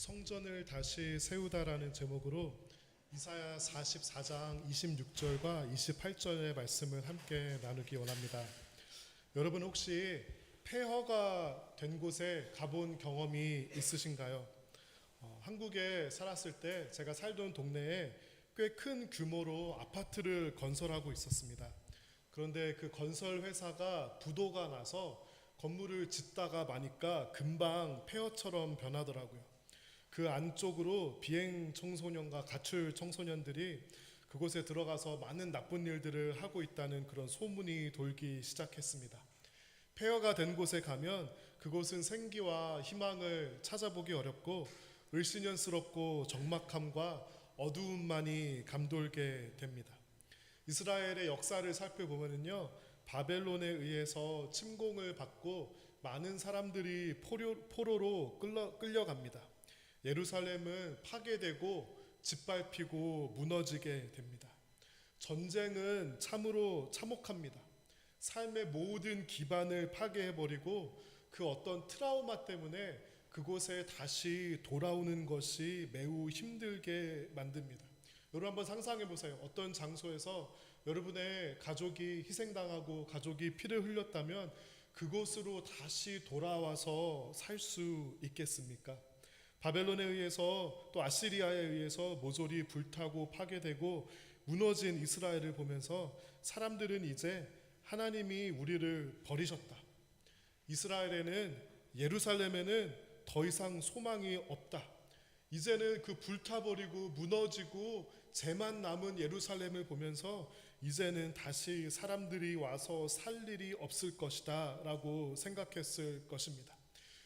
성전을 다시 세우다라는 제목으로 이사야 44장 26절과 28절의 말씀을 함께 나누기 원합니다. 여러분 혹시 폐허가 된 곳에 가본 경험이 있으신가요? 한국에 살았을 때 제가 살던 동네에 꽤 큰 규모로 아파트를 건설하고 있었습니다. 그런데 그 건설 회사가 부도가 나서 건물을 짓다가 마니까 금방 폐허처럼 변하더라고요. 그 안쪽으로 비행 청소년과 가출 청소년들이 그곳에 들어가서 많은 나쁜 일들을 하고 있다는 그런 소문이 돌기 시작했습니다. 폐허가 된 곳에 가면 그곳은 생기와 희망을 찾아보기 어렵고 을씨년스럽고 적막함과 어두움만이 감돌게 됩니다. 이스라엘의 역사를 살펴보면요, 바벨론에 의해서 침공을 받고 많은 사람들이 포로로 끌려갑니다. 예루살렘은 파괴되고 짓밟히고 무너지게 됩니다. 전쟁은 참으로 참혹합니다. 삶의 모든 기반을 파괴해버리고 그 어떤 트라우마 때문에 그곳에 다시 돌아오는 것이 매우 힘들게 만듭니다. 여러분 한번 상상해 보세요. 어떤 장소에서 여러분의 가족이 희생당하고 가족이 피를 흘렸다면 그곳으로 다시 돌아와서 살 수 있겠습니까? 바벨론에 의해서 또 아시리아에 의해서 모조리 불타고 파괴되고 무너진 이스라엘을 보면서 사람들은 이제 하나님이 우리를 버리셨다. 이스라엘에는, 예루살렘에는 더 이상 소망이 없다. 이제는 그 불타버리고 무너지고 재만 남은 예루살렘을 보면서 이제는 다시 사람들이 와서 살 일이 없을 것이다 라고 생각했을 것입니다.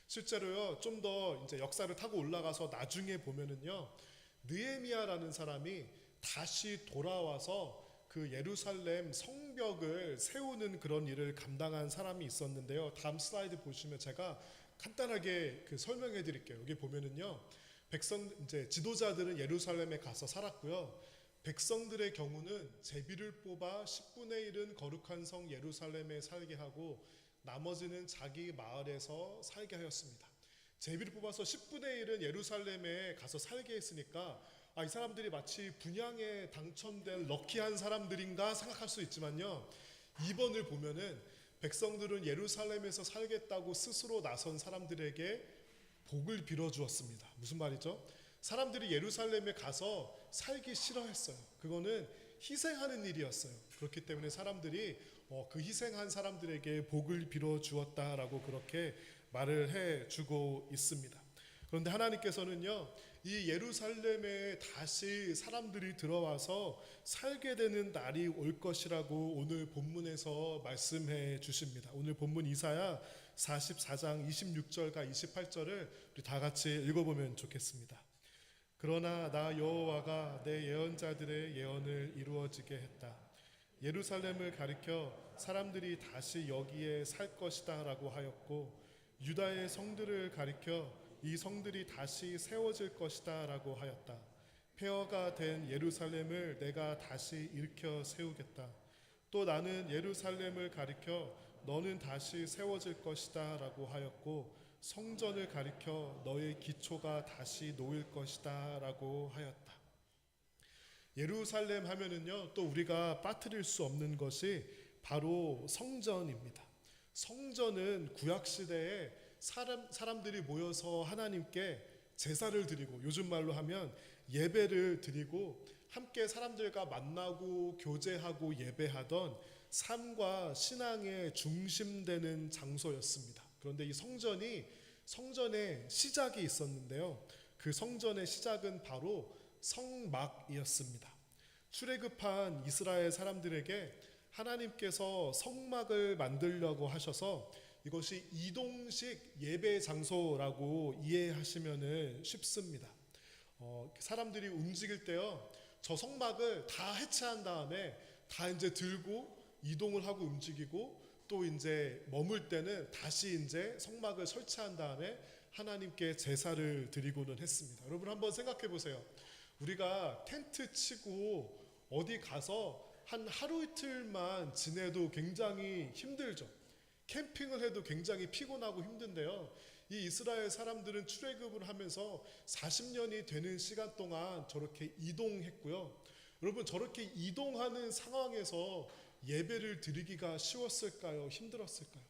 실제로요, 좀 더 이제 역사를 타고 올라가서 나중에 보면은요, 느헤미야라는 사람이 다시 돌아와서 그 예루살렘 성벽을 세우는 그런 일을 감당한 사람이 있었는데요. 다음 슬라이드 보시면 제가 간단하게 설명해 드릴게요. 여기 보면은요, 이제 지도자들은 예루살렘에 가서 살았고요. 백성들의 경우는 제비를 뽑아 10분의 1은 거룩한 성 예루살렘에 살게 하고 나머지는 자기 마을에서 살게 하였습니다. 제비를 뽑아서 10분의 1은 예루살렘에 가서 살게 했으니까 이 사람들이 마치 분양에 당첨된 럭키한 사람들인가 생각할 수 있지만요, 2번을 보면은 백성들은 예루살렘에서 살겠다고 스스로 나선 사람들에게 복을 빌어 주었습니다. 무슨 말이죠? 사람들이 예루살렘에 가서 살기 싫어했어요. 그거는 희생하는 일이었어요. 그렇기 때문에 사람들이 그 희생한 사람들에게 복을 빌어 주었다라고 그렇게 말을 해주고 있습니다. 그런데 하나님께서는요, 이 예루살렘에 다시 사람들이 들어와서 살게 되는 날이 올 것이라고 오늘 본문에서 말씀해 주십니다. 오늘 본문 이사야 44장 26절과 28절을 우리 다 같이 읽어보면 좋겠습니다. 그러나 나 여호와가 내 예언자들의 예언을 이루어지게 했다. 예루살렘을 가리켜 사람들이 다시 여기에 살 것이다 라고 하였고, 유다의 성들을 가리켜 이 성들이 다시 세워질 것이다 라고 하였다. 폐허가 된 예루살렘을 내가 다시 일으켜 세우겠다. 또 나는 예루살렘을 가리켜 너는 다시 세워질 것이다 라고 하였고, 성전을 가리켜 너의 기초가 다시 놓일 것이다 라고 하였다. 예루살렘 하면은요, 또 우리가 빠뜨릴 수 없는 것이 바로 성전입니다. 성전은 구약시대에 사람들이 모여서 하나님께 제사를 드리고, 요즘 말로 하면 예배를 드리고, 함께 사람들과 만나고 교제하고 예배하던 삶과 신앙의 중심되는 장소였습니다. 그런데 이 성전의 시작이 있었는데요, 그 성전의 시작은 바로 성막이었습니다. 출애굽한 이스라엘 사람들에게 하나님께서 성막을 만들려고 하셔서 이것이 이동식 예배 장소라고 이해하시면 쉽습니다. 사람들이 움직일 때요, 저 성막을 다 해체한 다음에 다 이제 들고 이동을 하고 움직이고, 또 이제 머물 때는 다시 이제 성막을 설치한 다음에 하나님께 제사를 드리고는 했습니다. 여러분 한번 생각해 보세요. 우리가 텐트 치고 어디 가서 한 하루 이틀만 지내도 굉장히 힘들죠. 캠핑을 해도 굉장히 피곤하고 힘든데요, 이 이스라엘 사람들은 출애굽을 하면서 40년이 되는 시간 동안 저렇게 이동했고요. 여러분, 저렇게 이동하는 상황에서 예배를 드리기가 쉬웠을까요? 힘들었을까요?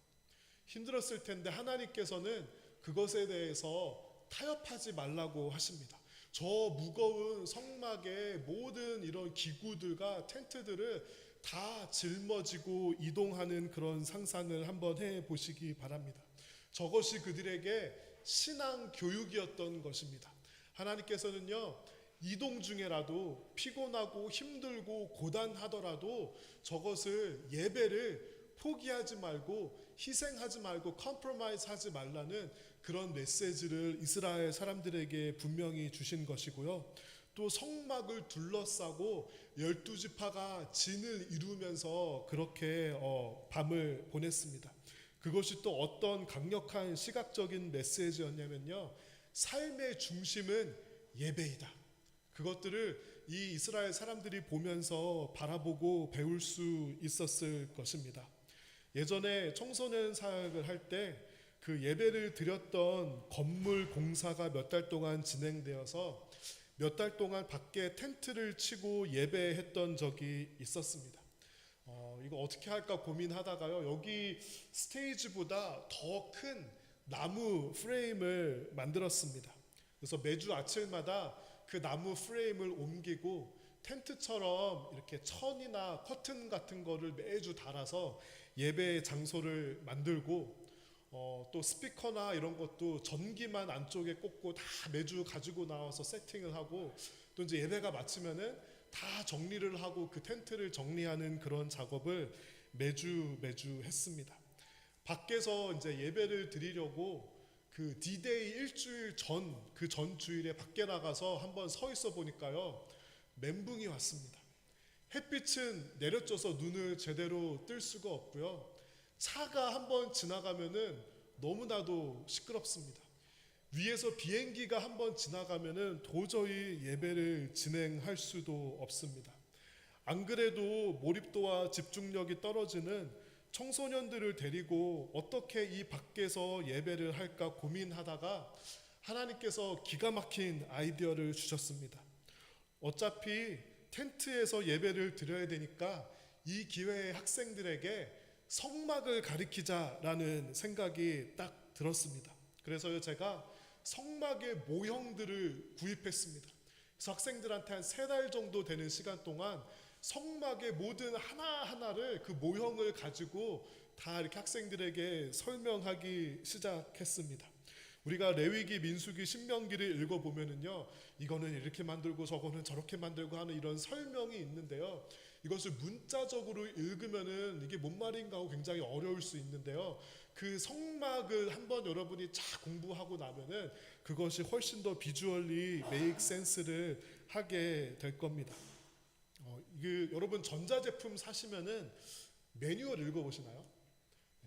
힘들었을 텐데 하나님께서는 그것에 대해서 타협하지 말라고 하십니다. 저 무거운 성막의 모든 이런 기구들과 텐트들을 다 짊어지고 이동하는 그런 상상을 한번 해 보시기 바랍니다. 저것이 그들에게 신앙 교육이었던 것입니다. 하나님께서는요, 이동 중에라도 피곤하고 힘들고 고단하더라도 저것을 예배를 포기하지 말고 희생하지 말고 컴프로마이즈 하지 말라는 그런 메시지를 이스라엘 사람들에게 분명히 주신 것이고요. 또 성막을 둘러싸고 12지파가 진을 이루면서 그렇게 밤을 보냈습니다. 그것이 또 어떤 강력한 시각적인 메시지였냐면요, 삶의 중심은 예배이다. 그것들을 이 이스라엘 사람들이 보면서 바라보고 배울 수 있었을 것입니다. 예전에 청소년 사역을 할 때 그 예배를 드렸던 건물 공사가 몇 달 동안 진행되어서 몇 달 동안 밖에 텐트를 치고 예배했던 적이 있었습니다. 이거 어떻게 할까 고민하다가요, 여기 스테이지보다 더 큰 나무 프레임을 만들었습니다. 그래서 매주 아침마다 그 나무 프레임을 옮기고 텐트처럼 이렇게 천이나 커튼 같은 거를 매주 달아서 예배 장소를 만들고, 또 스피커나 이런 것도 전기만 안쪽에 꽂고 다 매주 가지고 나와서 세팅을 하고, 또 이제 예배가 마치면은 다 정리를 하고 그 텐트를 정리하는 그런 작업을 매주 했습니다. 밖에서 이제 예배를 드리려고 그 D-Day 일주일 전, 그 전 주일에 밖에 나가서 한번 서 있어 보니까요, 멘붕이 왔습니다. 햇빛은 내려져서 눈을 제대로 뜰 수가 없고요. 차가 한번 지나가면은 너무나도 시끄럽습니다. 위에서 비행기가 한번 지나가면은 도저히 예배를 진행할 수도 없습니다. 안 그래도 몰입도와 집중력이 떨어지는 청소년들을 데리고 어떻게 이 밖에서 예배를 할까 고민하다가 하나님께서 기가 막힌 아이디어를 주셨습니다. 어차피 텐트에서 예배를 드려야 되니까 이 기회에 학생들에게 성막을 가리키자라는 생각이 딱 들었습니다. 그래서 제가 성막의 모형들을 구입했습니다. 그래서 학생들한테 한 3달 정도 되는 시간 동안 성막의 모든 하나하나를 그 모형을 가지고 다 이렇게 학생들에게 설명하기 시작했습니다. 우리가 레위기, 민수기, 신명기를 읽어보면은요, 이거는 이렇게 만들고 저거는 저렇게 만들고 하는 이런 설명이 있는데요, 이것을 문자적으로 읽으면은 이게 뭔 말인가 하고 굉장히 어려울 수 있는데요, 그 성막을 한번 여러분이 쫙 공부하고 나면은 그것이 훨씬 더 비주얼리 메이크 센스를 하게 될 겁니다. 여러분 전자제품 사시면은 매뉴얼 읽어보시나요?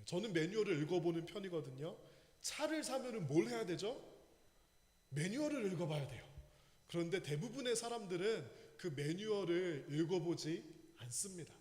저는 매뉴얼을 읽어보는 편이거든요. 차를 사면은 뭘 해야 되죠? 매뉴얼을 읽어봐야 돼요. 그런데 대부분의 사람들은 그 매뉴얼을 읽어보지 않습니다.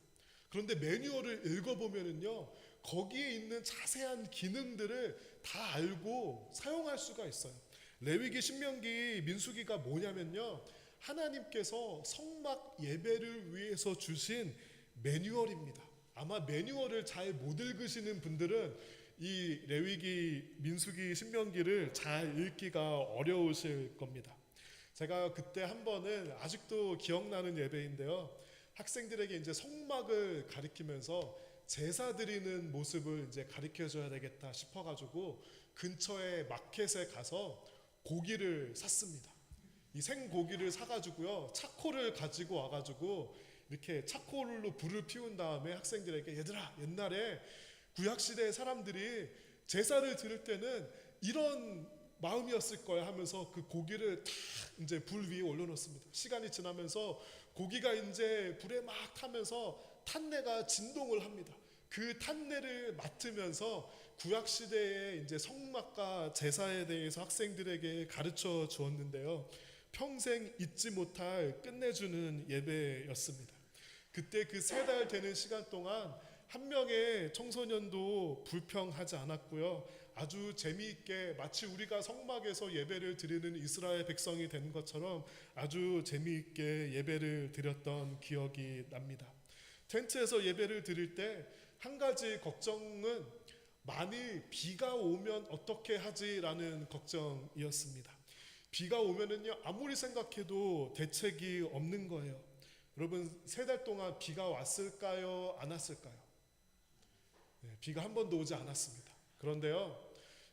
그런데 매뉴얼을 읽어보면은요, 거기에 있는 자세한 기능들을 다 알고 사용할 수가 있어요. 레위기, 신명기, 민수기가 뭐냐면요, 하나님께서 성막 예배를 위해서 주신 매뉴얼입니다. 아마 매뉴얼을 잘 못 읽으시는 분들은 이 레위기, 민수기, 신명기를 잘 읽기가 어려우실 겁니다. 제가 그때 한 번은 아직도 기억나는 예배인데요, 학생들에게 이제 성막을 가리키면서 제사 드리는 모습을 이제 가리켜줘야 되겠다 싶어가지고 근처에 마켓에 가서 고기를 샀습니다. 이 생고기를 사가지고요, 차콜을 가지고 와가지고 이렇게 차콜로 불을 피운 다음에 학생들에게, 얘들아, 옛날에 구약시대의 사람들이 제사를 드릴 때는 이런 마음이었을 거야 하면서 그 고기를 탁 이제 불 위에 올려놓습니다. 시간이 지나면서 고기가 이제 불에 막 타면서 탄내가 진동을 합니다. 그 탄내를 맡으면서 구약시대의 이제 성막과 제사에 대해서 학생들에게 가르쳐 주었는데요, 평생 잊지 못할 끝내주는 예배였습니다. 그때 그 3달 되는 시간 동안 한 명의 청소년도 불평하지 않았고요, 아주 재미있게 마치 우리가 성막에서 예배를 드리는 이스라엘 백성이 된 것처럼 아주 재미있게 예배를 드렸던 기억이 납니다. 텐트에서 예배를 드릴 때 한 가지 걱정은 만일 비가 오면 어떻게 하지라는 걱정이었습니다. 비가 오면은요, 아무리 생각해도 대책이 없는 거예요. 여러분, 3달 동안 비가 왔을까요? 안 왔을까요? 네, 비가 한 번도 오지 않았습니다. 그런데요,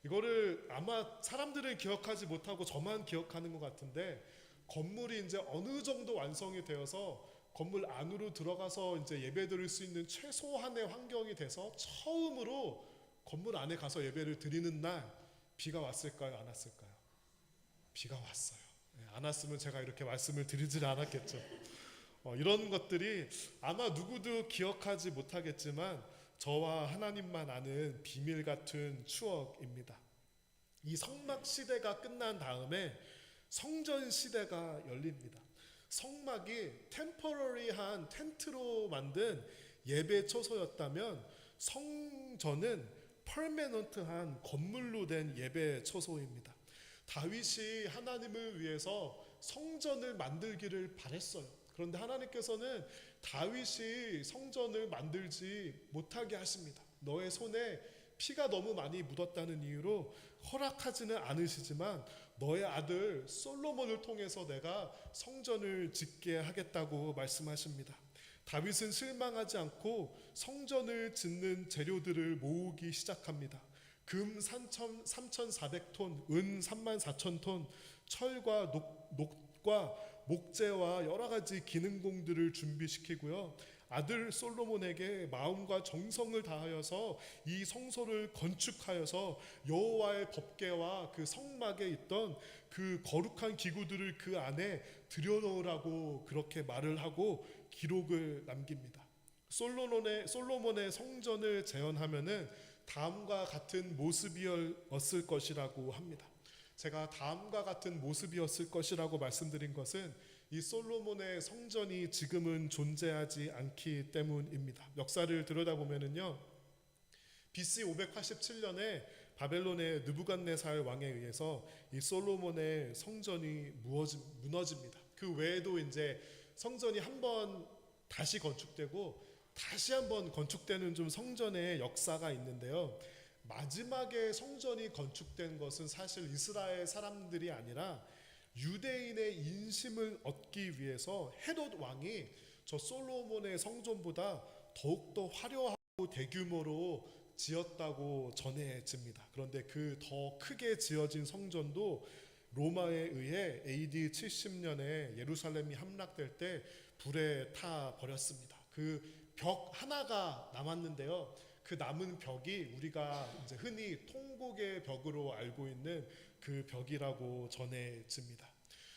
이거를 아마 사람들은 기억하지 못하고 저만 기억하는 것 같은데, 건물이 이제 어느 정도 완성이 되어서 건물 안으로 들어가서 이제 예배 드릴 수 있는 최소한의 환경이 돼서 처음으로 건물 안에 가서 예배를 드리는 날 비가 왔을까요? 안 왔을까요? 비가 왔어요. 네, 안 왔으면 제가 이렇게 말씀을 드리질 않았겠죠. 이런 것들이 아마 누구도 기억하지 못하겠지만 저와 하나님만 아는 비밀 같은 추억입니다. 이 성막 시대가 끝난 다음에 성전 시대가 열립니다. 성막이 템퍼러리한 텐트로 만든 예배 처소였다면 성전은 퍼머넌트한 건물로 된 예배 처소입니다. 다윗이 하나님을 위해서 성전을 만들기를 바랬어요. 그런데 하나님께서는 다윗이 성전을 만들지 못하게 하십니다. 너의 손에 피가 너무 많이 묻었다는 이유로 허락하지는 않으시지만 너의 아들 솔로몬을 통해서 내가 성전을 짓게 하겠다고 말씀하십니다. 다윗은 실망하지 않고 성전을 짓는 재료들을 모으기 시작합니다. 금 3,400톤, 은 34,000톤, 철과 녹과 목재와 여러 가지 기능공들을 준비시키고요. 아들 솔로몬에게 마음과 정성을 다하여서 이 성소를 건축하여서 여호와의 법궤와 그 성막에 있던 그 거룩한 기구들을 그 안에 들여놓으라고 그렇게 말을 하고 기록을 남깁니다. 솔로몬의 성전을 재현하면은 다음과 같은 모습이었을 것이라고 합니다. 제가 다음과 같은 모습이었을 것이라고 말씀드린 것은 이 솔로몬의 성전이 지금은 존재하지 않기 때문입니다. 역사를 들여다보면은요, BC 587년에 바벨론의 느부갓네살 왕에 의해서 이 솔로몬의 성전이 무너집니다. 그 외에도 이제 성전이 한 번 다시 건축되고 다시 한번 건축되는 좀 성전의 역사가 있는데요. 마지막에 성전이 건축된 것은 사실 이스라엘 사람들이 아니라 유대인의 인심을 얻기 위해서 헤롯 왕이 저 솔로몬의 성전보다 더욱더 화려하고 대규모로 지었다고 전해집니다. 그런데 그 더 크게 지어진 성전도 로마에 의해 AD 70년에 예루살렘이 함락될 때 불에 타 버렸습니다. 그 벽 하나가 남았는데요. 그 남은 벽이 우리가 이제 흔히 통곡의 벽으로 알고 있는 그 벽이라고 전해집니다.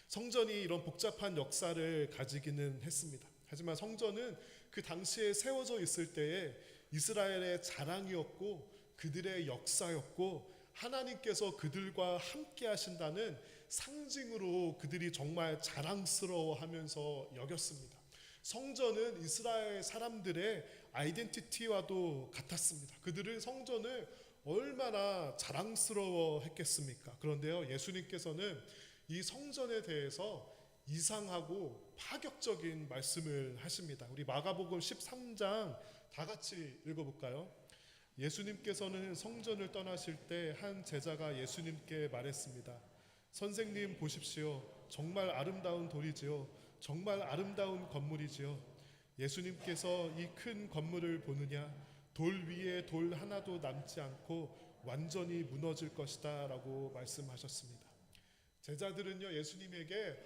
성전이 이런 복잡한 역사를 가지기는 했습니다. 하지만 성전은 그 당시에 세워져 있을 때에 이스라엘의 자랑이었고 그들의 역사였고 하나님께서 그들과 함께 하신다는 상징으로 그들이 정말 자랑스러워하면서 여겼습니다. 성전은 이스라엘 사람들의 아이덴티티와도 같았습니다. 그들은 성전을 얼마나 자랑스러워 했겠습니까? 그런데요, 예수님께서는 이 성전에 대해서 이상하고 파격적인 말씀을 하십니다. 우리 마가복음 13장 다 같이 읽어볼까요? 예수님께서는 성전을 떠나실 때 한 제자가 예수님께 말했습니다. 선생님 보십시오. 정말 아름다운 돌이지요. 정말 아름다운 건물이지요. 예수님께서 이 큰 건물을 보느냐? 돌 위에 돌 하나도 남지 않고 완전히 무너질 것이다 라고 말씀하셨습니다. 제자들은요, 예수님에게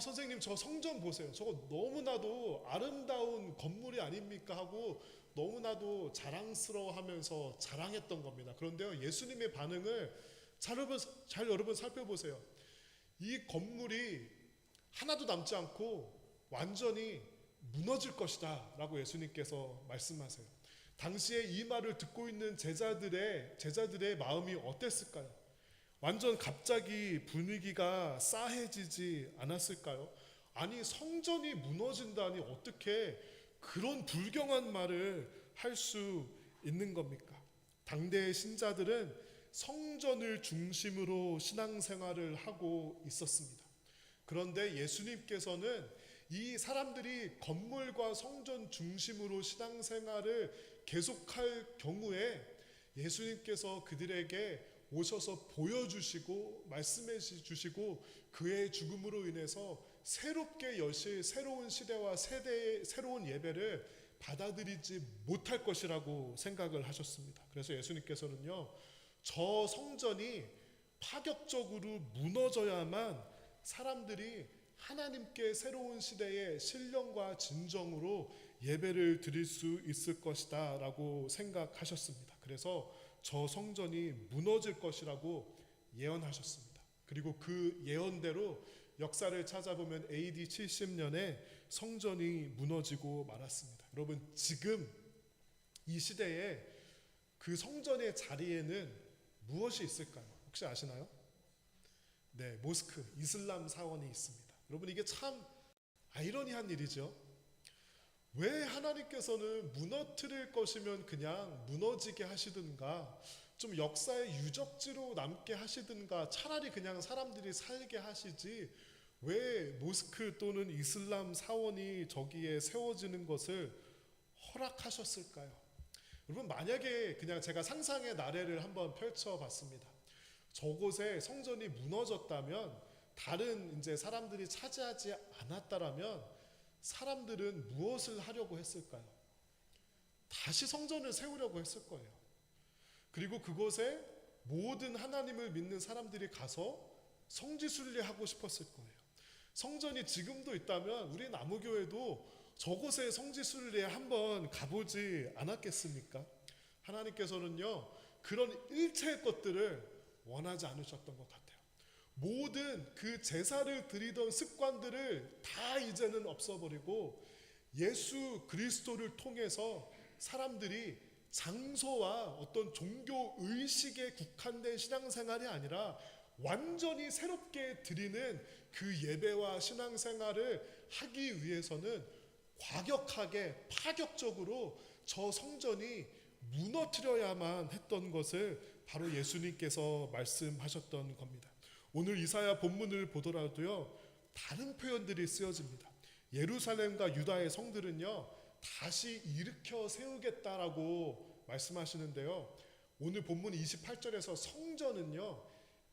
선생님 저 성전 보세요. 저거 너무나도 아름다운 건물이 아닙니까? 하고 너무나도 자랑스러워하면서 자랑했던 겁니다. 그런데요, 예수님의 반응을 잘 여러분 살펴보세요. 이 건물이 하나도 남지 않고 완전히 무너질 것이다 라고 예수님께서 말씀하세요. 당시에 이 말을 듣고 있는 제자들의 마음이 어땠을까요? 완전 갑자기 분위기가 싸해지지 않았을까요? 아니, 성전이 무너진다니 어떻게 그런 불경한 말을 할 수 있는 겁니까? 당대의 신자들은 성전을 중심으로 신앙생활을 하고 있었습니다. 그런데 예수님께서는 이 사람들이 건물과 성전 중심으로 신앙생활을 계속할 경우에 예수님께서 그들에게 오셔서 보여주시고 말씀해 주시고 그의 죽음으로 인해서 새롭게 여실 새로운 시대와 세대의 새로운 예배를 받아들이지 못할 것이라고 생각을 하셨습니다. 그래서 예수님께서는요, 저 성전이 파격적으로 무너져야만 사람들이 하나님께 새로운 시대의 신령과 진정으로 예배를 드릴 수 있을 것이다 라고 생각하셨습니다. 그래서 저 성전이 무너질 것이라고 예언하셨습니다. 그리고 그 예언대로 역사를 찾아보면 AD 70년에 성전이 무너지고 말았습니다. 여러분, 지금 이 시대에 그 성전의 자리에는 무엇이 있을까요? 혹시 아시나요? 네, 모스크, 이슬람 사원이 있습니다. 여러분, 이게 참 아이러니한 일이죠. 왜 하나님께서는 무너뜨릴 것이면 그냥 무너지게 하시든가, 좀 역사의 유적지로 남게 하시든가, 차라리 그냥 사람들이 살게 하시지, 왜 모스크 또는 이슬람 사원이 저기에 세워지는 것을 허락하셨을까요? 여러분, 만약에 그냥 제가 상상의 나래를 한번 펼쳐봤습니다. 저곳에 성전이 무너졌다면, 다른 이제 사람들이 차지하지 않았다라면 사람들은 무엇을 하려고 했을까요? 다시 성전을 세우려고 했을 거예요. 그리고 그곳에 모든 하나님을 믿는 사람들이 가서 성지순례하고 싶었을 거예요. 성전이 지금도 있다면 우리 나무교회도 저곳에 성지순례 한번 가보지 않았겠습니까? 하나님께서는요, 그런 일체의 것들을 원하지 않으셨던 것 같아요. 모든 그 제사를 드리던 습관들을 다 이제는 없어버리고 예수 그리스도를 통해서 사람들이 장소와 어떤 종교 의식에 국한된 신앙생활이 아니라 완전히 새롭게 드리는 그 예배와 신앙생활을 하기 위해서는 과격하게 파격적으로 저 성전이 무너뜨려야만 했던 것을 바로 예수님께서 말씀하셨던 겁니다. 오늘 이사야 본문을 보더라도요, 다른 표현들이 쓰여집니다. 예루살렘과 유다의 성들은요, 다시 일으켜 세우겠다라고 말씀하시는데요, 오늘 본문 28절에서 성전은요,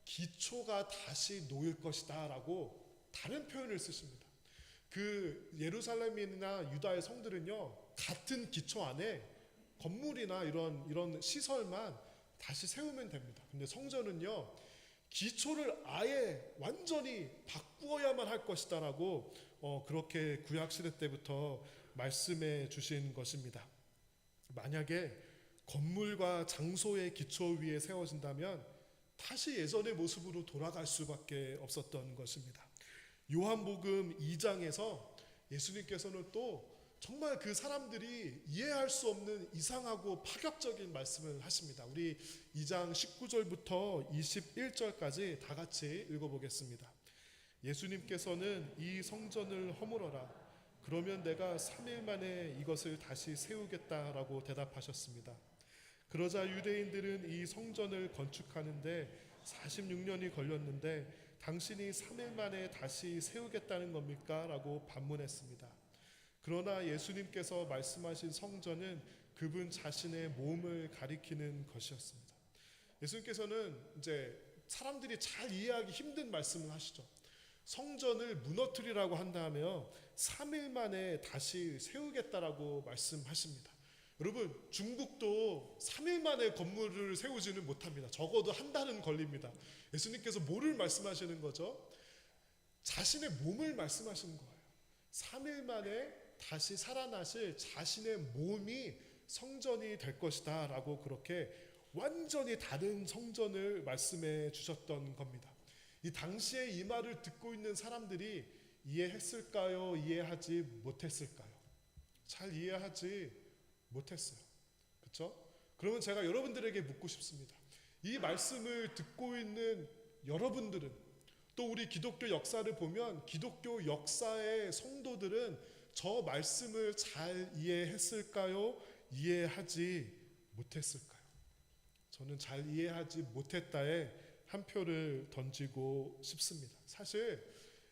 기초가 다시 놓일 것이다 라고 다른 표현을 쓰십니다. 그 예루살렘이나 유다의 성들은요, 같은 기초 안에 건물이나 이런 시설만 다시 세우면 됩니다. 근데 성전은요, 기초를 아예 완전히 바꾸어야만 할 것이다라고 그렇게 구약 시대 때부터 말씀해 주신 것입니다. 만약에 건물과 장소의 기초 위에 세워진다면 다시 예전의 모습으로 돌아갈 수밖에 없었던 것입니다. 요한복음 2장에서 예수님께서는 또 정말 그 사람들이 이해할 수 없는 이상하고 파격적인 말씀을 하십니다. 우리 2장 19절부터 21절까지 다 같이 읽어보겠습니다. 예수님께서는 이 성전을 허물어라. 그러면 내가 3일 만에 이것을 다시 세우겠다라고 대답하셨습니다. 그러자 유대인들은 이 성전을 건축하는데 46년이 걸렸는데 당신이 3일 만에 다시 세우겠다는 겁니까? 라고 반문했습니다. 그러나 예수님께서 말씀하신 성전은 그분 자신의 몸을 가리키는 것이었습니다. 예수님께서는 이제 사람들이 잘 이해하기 힘든 말씀을 하시죠. 성전을 무너뜨리라고 한다며 3일 만에 다시 세우겠다라고 말씀하십니다. 여러분, 중국도 3일 만에 건물을 세우지는 못합니다. 적어도 한 달은 걸립니다. 예수님께서 뭐를 말씀하시는 거죠? 자신의 몸을 말씀하시는 거예요. 3일 만에 다시 살아나실 자신의 몸이 성전이 될 것이다 라고 그렇게 완전히 다른 성전을 말씀해 주셨던 겁니다. 이 당시에 이 말을 듣고 있는 사람들이 이해했을까요? 이해하지 못했을까요? 잘 이해하지 못했어요. 그렇죠? 그러면 제가 여러분들에게 묻고 싶습니다. 이 말씀을 듣고 있는 여러분들은, 또 우리 기독교 역사를 보면 기독교 역사의 성도들은 저 말씀을 잘 이해했을까요? 이해하지 못했을까요? 저는 잘 이해하지 못했다에 한 표를 던지고 싶습니다. 사실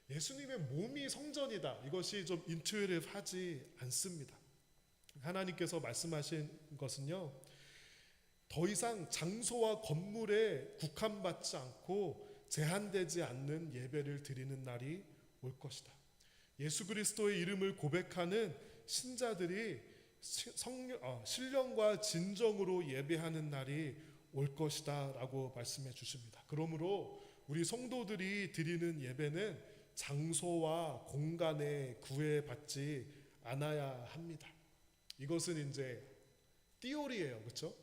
예수님의 몸이 성전이다, 이것이 좀 인투이티브하지 않습니다. 하나님께서 말씀하신 것은요, 더 이상 장소와 건물에 국한받지 않고 제한되지 않는 예배를 드리는 날이 올 것이다. 예수 그리스도의 이름을 고백하는 신자들이 신령과 진정으로 예배하는 날이 올 것이다 라고 말씀해 주십니다. 그러므로 우리 성도들이 드리는 예배는 장소와 공간에 구애받지 않아야 합니다. 이것은 이제 띠오리예요, 그렇죠?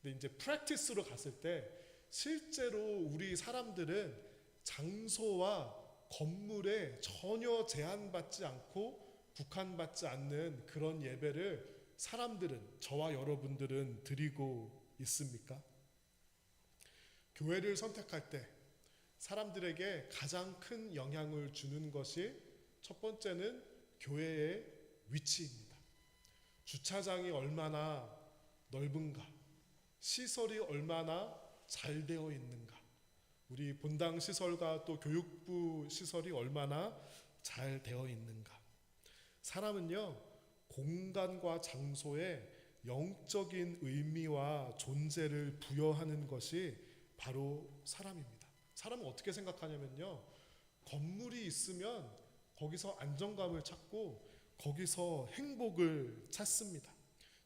근데 이제 프랙티스로 갔을 때 실제로 우리 사람들은 장소와 건물에 전혀 제한받지 않고 국한받지 않는 그런 예배를 사람들은, 저와 여러분들은 드리고 있습니까? 교회를 선택할 때 사람들에게 가장 큰 영향을 주는 것이 첫 번째는 교회의 위치입니다. 주차장이 얼마나 넓은가, 시설이 얼마나 잘 되어 있는가, 우리 본당 시설과 또 교육부 시설이 얼마나 잘 되어 있는가. 사람은요, 공간과 장소에 영적인 의미와 존재를 부여하는 것이 바로 사람입니다. 사람은 어떻게 생각하냐면요, 건물이 있으면 거기서 안정감을 찾고 거기서 행복을 찾습니다.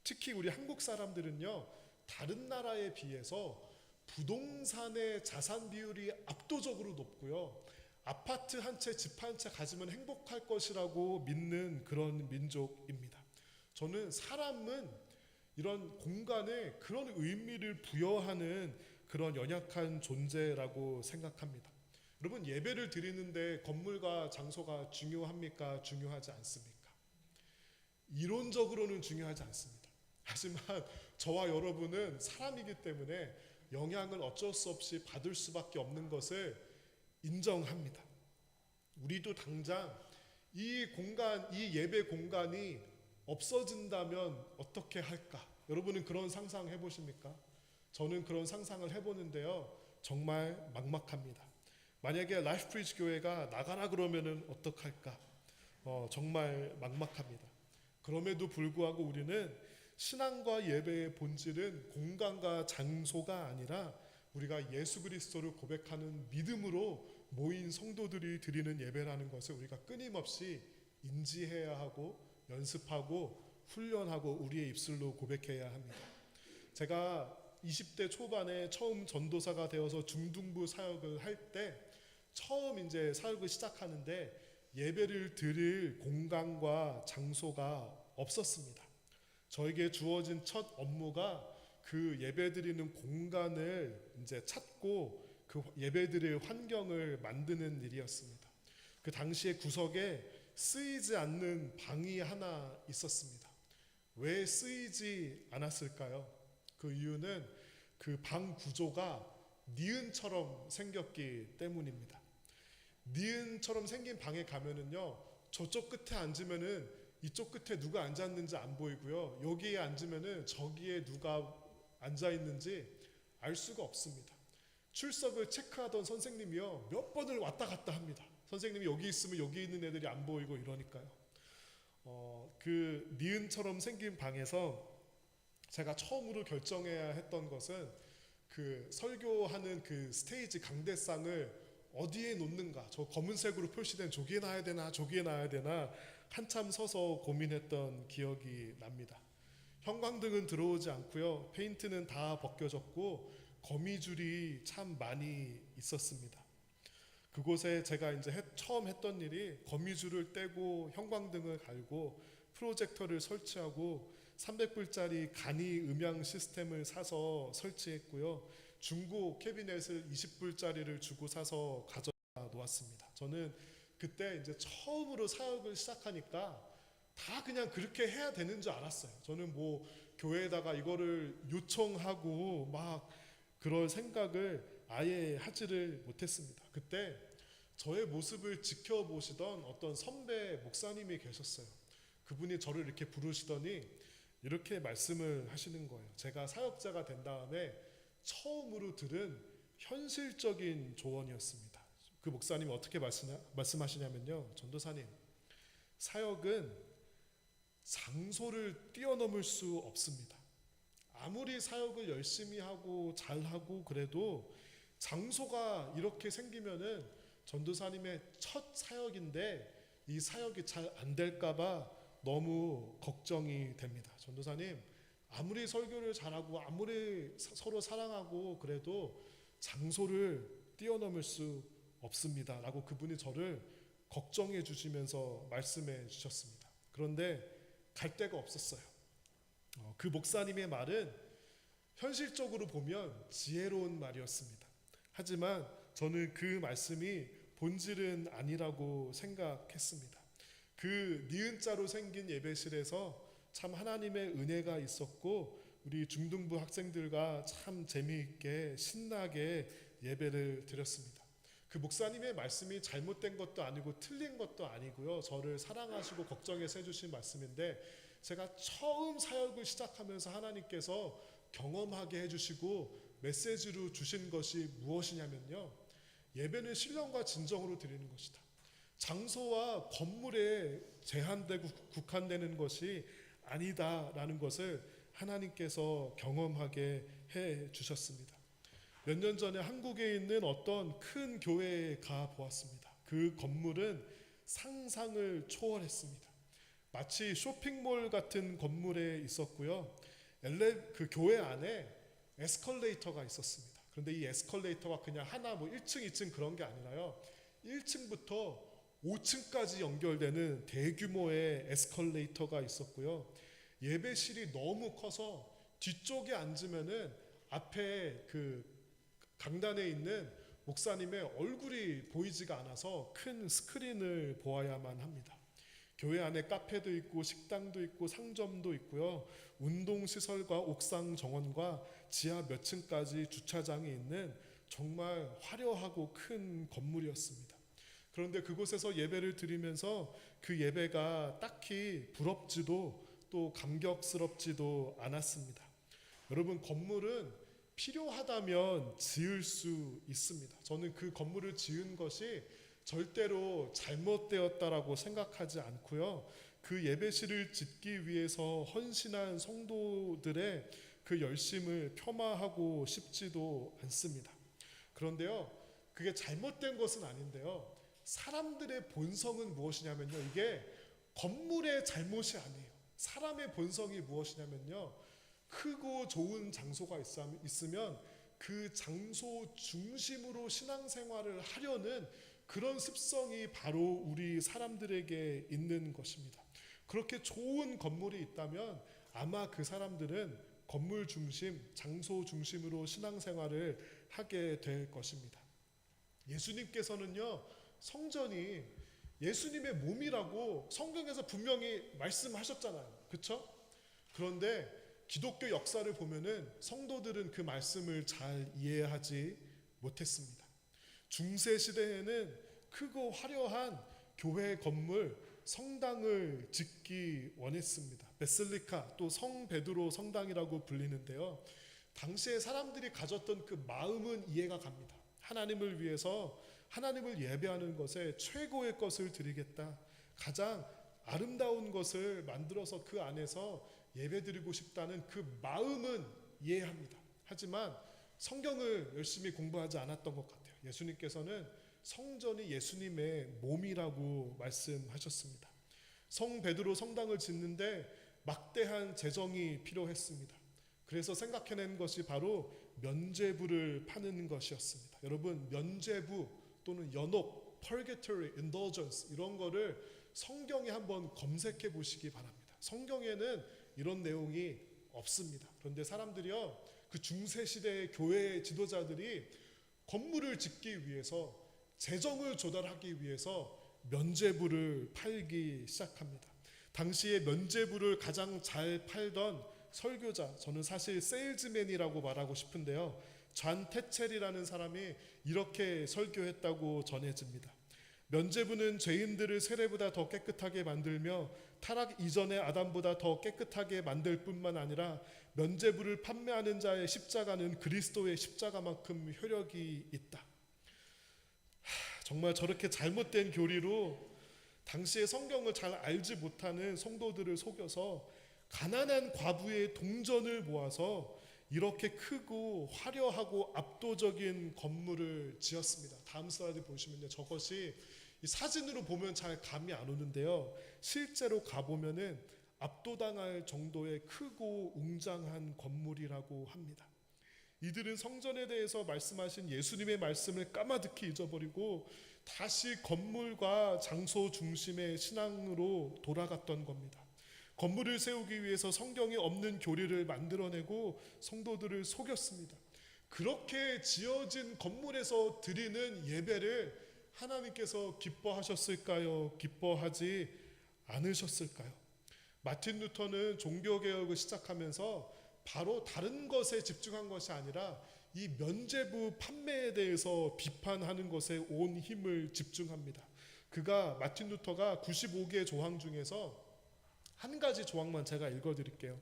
특히 우리 한국 사람들은요, 다른 나라에 비해서 부동산의 자산 비율이 압도적으로 높고요, 아파트 한 채, 집 한 채 가지면 행복할 것이라고 믿는 그런 민족입니다. 저는 사람은 이런 공간에 그런 의미를 부여하는 그런 연약한 존재라고 생각합니다. 여러분, 예배를 드리는데 건물과 장소가 중요합니까? 중요하지 않습니까? 이론적으로는 중요하지 않습니다. 하지만 저와 여러분은 사람이기 때문에 영향을 어쩔 수 없이 받을 수밖에 없는 것을 인정합니다. 우리도 당장 이 공간, 이 예배 공간이 없어진다면 어떻게 할까? 여러분은 그런 상상 해보십니까? 저는 그런 상상을 해보는데요, 정말 막막합니다. 만약에 라이프 브리지 교회가 나가라 그러면은 어떡할까? 정말 막막합니다. 그럼에도 불구하고 우리는 신앙과 예배의 본질은 공간과 장소가 아니라 우리가 예수 그리스도를 고백하는 믿음으로 모인 성도들이 드리는 예배라는 것을 우리가 끊임없이 인지해야 하고 연습하고 훈련하고 우리의 입술로 고백해야 합니다. 제가 20대 초반에 처음 전도사가 되어서 중등부 사역을 할 때 처음 이제 사역을 시작하는데 예배를 드릴 공간과 장소가 없었습니다. 저에게 주어진 첫 업무가 그 예배드리는 공간을 이제 찾고 그 예배드릴 환경을 만드는 일이었습니다. 그 당시에 구석에 쓰이지 않는 방이 하나 있었습니다. 왜 쓰이지 않았을까요? 그 이유는 그 방 구조가 니은처럼 생겼기 때문입니다. 니은처럼 생긴 방에 가면은요, 저쪽 끝에 앉으면은 이쪽 끝에 누가 앉았는지 안 보이고요, 여기에 앉으면은 저기에 누가 앉아 있는지 알 수가 없습니다. 출석을 체크하던 선생님이요, 몇 번을 왔다 갔다 합니다. 선생님이 여기 있으면 여기 있는 애들이 안 보이고 이러니까요. 그 니은처럼 생긴 방에서 제가 처음으로 결정해야 했던 것은 그 설교하는 그 스테이지 강대상을 어디에 놓는가, 저 검은색으로 표시된 저기에 놔야 되나 저기에 놔야 되나 한참 서서 고민했던 기억이 납니다. 형광등은 들어오지 않고요, 페인트는 다 벗겨졌고 거미줄이 참 많이 있었습니다. 그곳에 제가 이제 처음 했던 일이 거미줄을 떼고 형광등을 갈고 프로젝터를 설치하고 300불짜리 간이 음향 시스템을 사서 설치했고요, 중고 캐비넷을 20불짜리를 주고 사서 가져다 놓았습니다. 저는 그때 이제 처음으로 사역을 시작하니까 다 그냥 그렇게 해야 되는 줄 알았어요. 저는 뭐 교회에다가 이거를 요청하고 막 그럴 생각을 아예 하지를 못했습니다. 그때 저의 모습을 지켜보시던 어떤 선배 목사님이 계셨어요. 그분이 저를 이렇게 부르시더니 이렇게 말씀을 하시는 거예요. 제가 사역자가 된 다음에 처음으로 들은 현실적인 조언이었습니다. 그 목사님이 어떻게 말씀하시냐면요, 전도사님, 사역은 장소를 뛰어넘을 수 없습니다. 아무리 사역을 열심히 하고 잘하고 그래도 장소가 이렇게 생기면은 전도사님의 첫 사역인데 이 사역이 잘 안 될까봐 너무 걱정이 됩니다. 전도사님, 아무리 설교를 잘하고 아무리 서로 사랑하고 그래도 장소를 뛰어넘을 수 없습니다 라고 그분이 저를 걱정해 주시면서 말씀해 주셨습니다. 그런데 갈 데가 없었어요. 그 목사님의 말은 현실적으로 보면 지혜로운 말이었습니다. 하지만 저는 그 말씀이 본질은 아니라고 생각했습니다. 그 니은자로 생긴 예배실에서 참 하나님의 은혜가 있었고 우리 중등부 학생들과 참 재미있게 신나게 예배를 드렸습니다. 그 목사님의 말씀이 잘못된 것도 아니고 틀린 것도 아니고요, 저를 사랑하시고 걱정해서 해주신 말씀인데 제가 처음 사역을 시작하면서 하나님께서 경험하게 해주시고 메시지로 주신 것이 무엇이냐면요, 예배는 신령과 진정으로 드리는 것이다. 장소와 건물에 제한되고 국한되는 것이 아니다라는 것을 하나님께서 경험하게 해 주셨습니다. 몇 년 전에 한국에 있는 어떤 큰 교회에 가 보았습니다. 그 건물은 상상을 초월했습니다. 마치 쇼핑몰 같은 건물에 있었고요, 그 교회 안에 에스컬레이터가 있었습니다. 그런데 이 에스컬레이터가 그냥 하나 1층, 2층 그런 게 아니라요, 1층부터 5층까지 연결되는 대규모의 에스컬레이터가 있었고요, 예배실이 너무 커서 뒤쪽에 앉으면은 앞에 그 강단에 있는 목사님의 얼굴이 보이지가 않아서 큰 스크린을 보아야만 합니다. 교회 안에 카페도 있고 식당도 있고 상점도 있고요, 운동시설과 옥상 정원과 지하 몇 층까지 주차장이 있는 정말 화려하고 큰 건물이었습니다. 그런데 그곳에서 예배를 드리면서 그 예배가 딱히 부럽지도 또 감격스럽지도 않았습니다. 여러분, 건물은 필요하다면 지을 수 있습니다. 저는 그 건물을 지은 것이 절대로 잘못되었다라고 생각하지 않고요, 그 예배실을 짓기 위해서 헌신한 성도들의 그 열심을 폄하하고 싶지도 않습니다. 그런데요, 그게 잘못된 것은 아닌데요, 사람들의 본성은 무엇이냐면요, 이게 건물의 잘못이 아니에요. 사람의 본성이 무엇이냐면요, 크고 좋은 장소가 있으면 그 장소 중심으로 신앙생활을 하려는 그런 습성이 바로 우리 사람들에게 있는 것입니다. 그렇게 좋은 건물이 있다면 아마 그 사람들은 건물 중심, 장소 중심으로 신앙생활을 하게 될 것입니다. 예수님께서는요, 성전이 예수님의 몸이라고 성경에서 분명히 말씀하셨잖아요. 그렇죠? 그런데 기독교 역사를 보면은 성도들은 그 말씀을 잘 이해하지 못했습니다. 중세 시대에는 크고 화려한 교회 건물, 성당을 짓기 원했습니다. 베슬리카, 또 성 베드로 성당이라고 불리는데요, 당시에 사람들이 가졌던 그 마음은 이해가 갑니다. 하나님을 위해서 하나님을 예배하는 것에 최고의 것을 드리겠다, 가장 아름다운 것을 만들어서 그 안에서 예배드리고 싶다는 그 마음은 이해합니다. 하지만 성경을 열심히 공부하지 않았던 것 같아요. 예수님께서는 성전이 예수님의 몸이라고 말씀하셨습니다. 성 베드로 성당을 짓는데 막대한 재정이 필요했습니다. 그래서 생각해낸 것이 바로 면죄부를 파는 것이었습니다. 여러분, 면죄부 또는 연옥, purgatory, indulgence 이런 거를 성경에 한번 검색해 보시기 바랍니다. 성경에는 이런 내용이 없습니다. 그런데 사람들이요, 그 중세 시대의 교회 지도자들이 건물을 짓기 위해서, 재정을 조달하기 위해서 면죄부를 팔기 시작합니다. 당시에 면죄부를 가장 잘 팔던 설교자, 저는 사실 세일즈맨이라고 말하고 싶은데요, 존 태첼이라는 사람이 이렇게 설교했다고 전해집니다. 면죄부는 죄인들을 세례보다 더 깨끗하게 만들며 타락 이전의 아담보다 더 깨끗하게 만들 뿐만 아니라 면죄부를 판매하는 자의 십자가는 그리스도의 십자가만큼 효력이 있다. 정말 저렇게 잘못된 교리로 당시의 성경을 잘 알지 못하는 성도들을 속여서 가난한 과부의 동전을 모아서 이렇게 크고 화려하고 압도적인 건물을 지었습니다. 다음 슬라이드 보시면요, 저것이 이 사진으로 보면 잘 감이 안 오는데요, 실제로 가보면은 압도당할 정도의 크고 웅장한 건물이라고 합니다. 이들은 성전에 대해서 말씀하신 예수님의 말씀을 까마득히 잊어버리고 다시 건물과 장소 중심의 신앙으로 돌아갔던 겁니다. 건물을 세우기 위해서 성경에 없는 교리를 만들어내고 성도들을 속였습니다. 그렇게 지어진 건물에서 드리는 예배를 하나님께서 기뻐하셨을까요? 기뻐하지 않으셨을까요? 마틴 루터는 종교개혁을 시작하면서 바로 다른 것에 집중한 것이 아니라 이 면죄부 판매에 대해서 비판하는 것에 온 힘을 집중합니다. 마틴 루터가 95개의 조항 중에서 한 가지 조항만 제가 읽어드릴게요.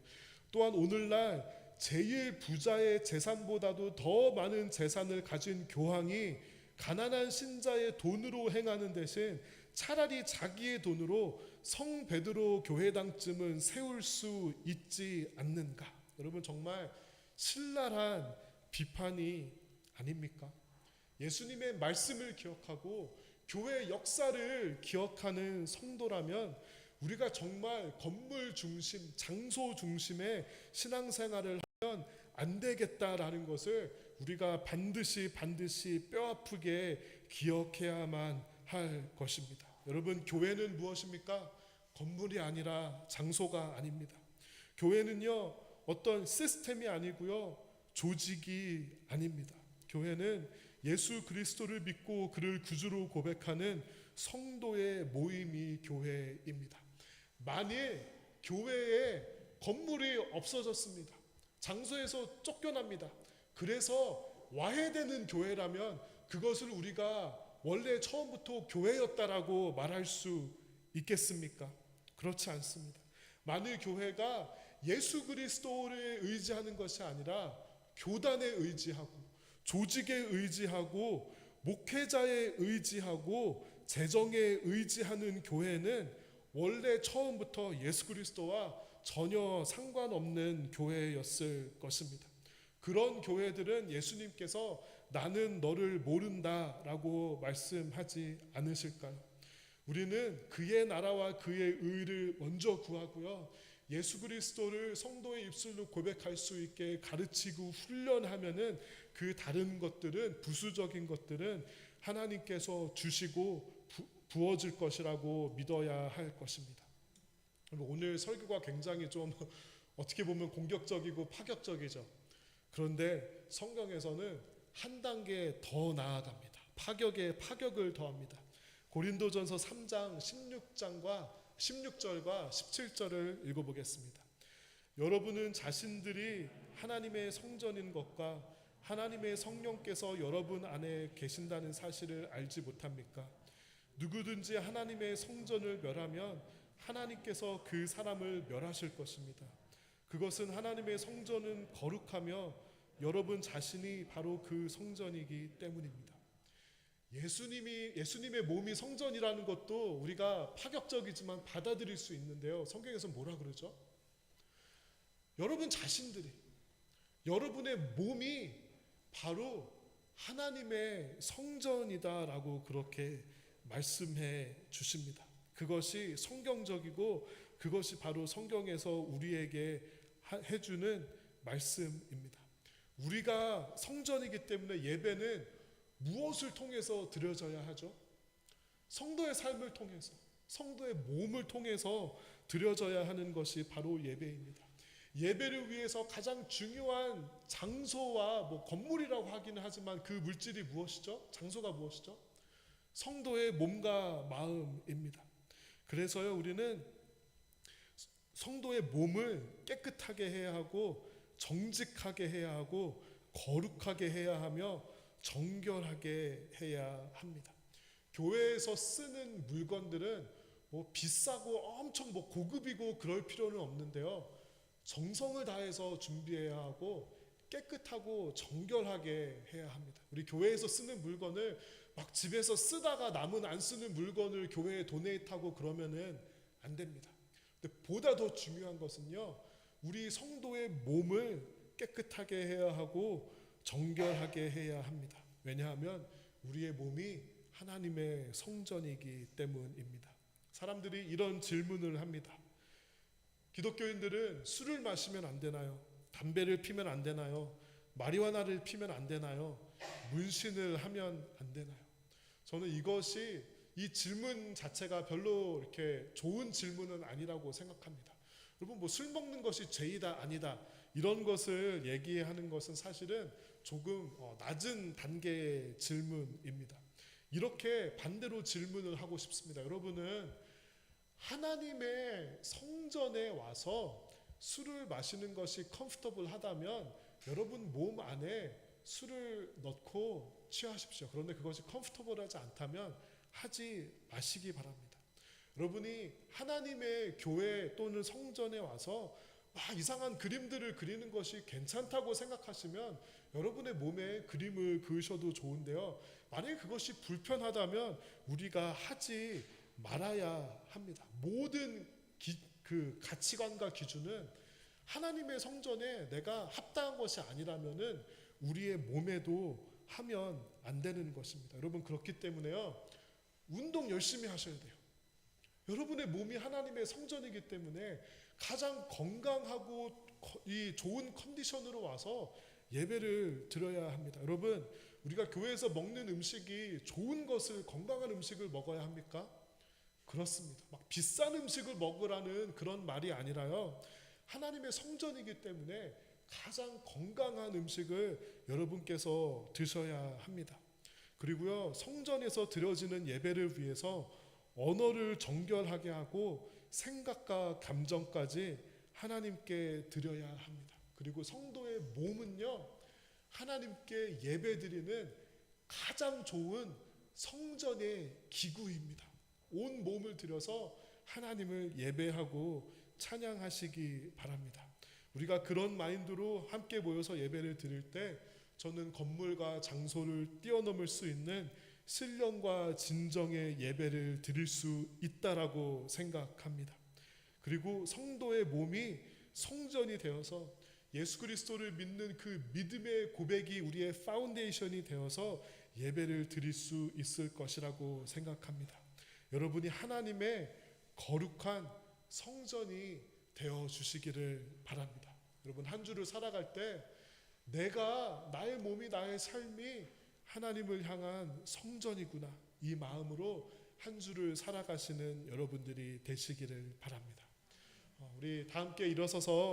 또한 오늘날 제일 부자의 재산보다도 더 많은 재산을 가진 교황이 가난한 신자의 돈으로 행하는 대신 차라리 자기의 돈으로 성 베드로 교회당쯤은 세울 수 있지 않는가? 여러분, 정말 신랄한 비판이 아닙니까? 예수님의 말씀을 기억하고 교회 역사를 기억하는 성도라면 우리가 정말 건물 중심, 장소 중심의 신앙생활을 하면 안 되겠다라는 것을 우리가 반드시 뼈아프게 기억해야만 할 것입니다. 여러분, 교회는 무엇입니까? 건물이 아니라 장소가 아닙니다. 교회는요, 어떤 시스템이 아니고요, 조직이 아닙니다. 교회는 예수 그리스도를 믿고 그를 구주로 고백하는 성도의 모임이 교회입니다. 만일 교회에 건물이 없어졌습니다. 장소에서 쫓겨납니다. 그래서 와해되는 교회라면 그것을 우리가 원래 처음부터 교회였다라고 말할 수 있겠습니까? 그렇지 않습니다. 만일 교회가 예수 그리스도를 의지하는 것이 아니라 교단에 의지하고 조직에 의지하고 목회자에 의지하고 재정에 의지하는 교회는 원래 처음부터 예수 그리스도와 전혀 상관없는 교회였을 것입니다. 그런 교회들은 예수님께서 나는 너를 모른다라고 말씀하지 않으실까요? 우리는 그의 나라와 그의 의를 먼저 구하고요, 예수 그리스도를 성도의 입술로 고백할 수 있게 가르치고 훈련하면은 그 다른 것들은, 부수적인 것들은 하나님께서 주시고 부어질 것이라고 믿어야 할 것입니다. 오늘 설교가 굉장히 좀 어떻게 보면 공격적이고 파격적이죠. 그런데 성경에서는 한 단계 더 나아갑니다. 파격에 파격을 더합니다. 고린도전서 3장 16절과 17절을 읽어보겠습니다. 여러분은 자신들이 하나님의 성전인 것과 하나님의 성령께서 여러분 안에 계신다는 사실을 알지 못합니까? 누구든지 하나님의 성전을 멸하면 하나님께서 그 사람을 멸하실 것입니다. 그것은 하나님의 성전은 거룩하며 여러분 자신이 바로 그 성전이기 때문입니다. 예수님의 몸이 성전이라는 것도 우리가 파격적이지만 받아들일 수 있는데요, 성경에서 뭐라 그러죠? 여러분 자신들이, 여러분의 몸이 바로 하나님의 성전이다라고 그렇게 말씀해 주십니다. 그것이 성경적이고 그것이 바로 성경에서 우리에게 해주는 말씀입니다. 우리가 성전이기 때문에 예배는 무엇을 통해서 드려져야 하죠? 성도의 삶을 통해서, 성도의 몸을 통해서 드려져야 하는 것이 바로 예배입니다. 예배를 위해서 가장 중요한 장소와 건물이라고 하기는 하지만 그 물질이 무엇이죠? 장소가 무엇이죠? 성도의 몸과 마음입니다. 그래서요, 우리는 성도의 몸을 깨끗하게 해야 하고 정직하게 해야 하고 거룩하게 해야 하며 정결하게 해야 합니다. 교회에서 쓰는 물건들은 뭐 비싸고 엄청 뭐 고급이고 그럴 필요는 없는데요. 정성을 다해서 준비해야 하고 깨끗하고 정결하게 해야 합니다. 우리 교회에서 쓰는 물건을 막 집에서 쓰다가 남은 안 쓰는 물건을 교회에 도네이트하고 그러면은 안 됩니다. 근데 보다 더 중요한 것은요, 우리 성도의 몸을 깨끗하게 해야 하고 정결하게 해야 합니다. 왜냐하면 우리의 몸이 하나님의 성전이기 때문입니다. 사람들이 이런 질문을 합니다. 기독교인들은 술을 마시면 안 되나요? 담배를 피면 안 되나요? 마리화나를 피면 안 되나요? 문신을 하면 안 되나요? 저는 이것이 이 질문 자체가 별로 이렇게 좋은 질문은 아니라고 생각합니다. 여러분, 뭐 술 먹는 것이 죄이다 아니다 이런 것을 얘기하는 것은 사실은 조금 낮은 단계의 질문입니다. 이렇게 반대로 질문을 하고 싶습니다. 여러분은 하나님의 성전에 와서 술을 마시는 것이 컴포터블 하다면 여러분 몸 안에 술을 넣고 취하십시오. 그런데 그것이 컴포터블하지 않다면 하지 마시기 바랍니다. 여러분이 하나님의 교회 또는 성전에 와서 이상한 그림들을 그리는 것이 괜찮다고 생각하시면 여러분의 몸에 그림을 그으셔도 좋은데요. 만약에 그것이 불편하다면 우리가 하지 말아야 합니다. 모든 그 가치관과 기준은 하나님의 성전에 내가 합당한 것이 아니라면은 우리의 몸에도 하면 안 되는 것입니다. 여러분, 그렇기 때문에요, 운동 열심히 하셔야 돼요. 여러분의 몸이 하나님의 성전이기 때문에 가장 건강하고 이 좋은 컨디션으로 와서 예배를 드려야 합니다. 여러분, 우리가 교회에서 먹는 음식이 좋은 것을, 건강한 음식을 먹어야 합니까? 그렇습니다. 막 비싼 음식을 먹으라는 그런 말이 아니라요, 하나님의 성전이기 때문에 가장 건강한 음식을 여러분께서 드셔야 합니다. 그리고요, 성전에서 드려지는 예배를 위해서 언어를 정결하게 하고 생각과 감정까지 하나님께 드려야 합니다. 그리고 성도의 몸은요, 하나님께 예배드리는 가장 좋은 성전의 기구입니다. 온 몸을 들여서 하나님을 예배하고 찬양하시기 바랍니다. 우리가 그런 마인드로 함께 모여서 예배를 드릴 때 저는 건물과 장소를 뛰어넘을 수 있는 신령과 진정의 예배를 드릴 수 있다라고 생각합니다. 그리고 성도의 몸이 성전이 되어서 예수 그리스도를 믿는 그 믿음의 고백이 우리의 파운데이션이 되어서 예배를 드릴 수 있을 것이라고 생각합니다. 여러분이 하나님의 거룩한 성전이 되어 주시기를 바랍니다. 여러분, 한 주를 살아갈 때 내가, 나의 몸이, 나의 삶이 하나님을 향한 성전이구나, 이 마음으로 한 주를 살아가시는 여러분들이 되시기를 바랍니다. 우리 다 함께 일어서서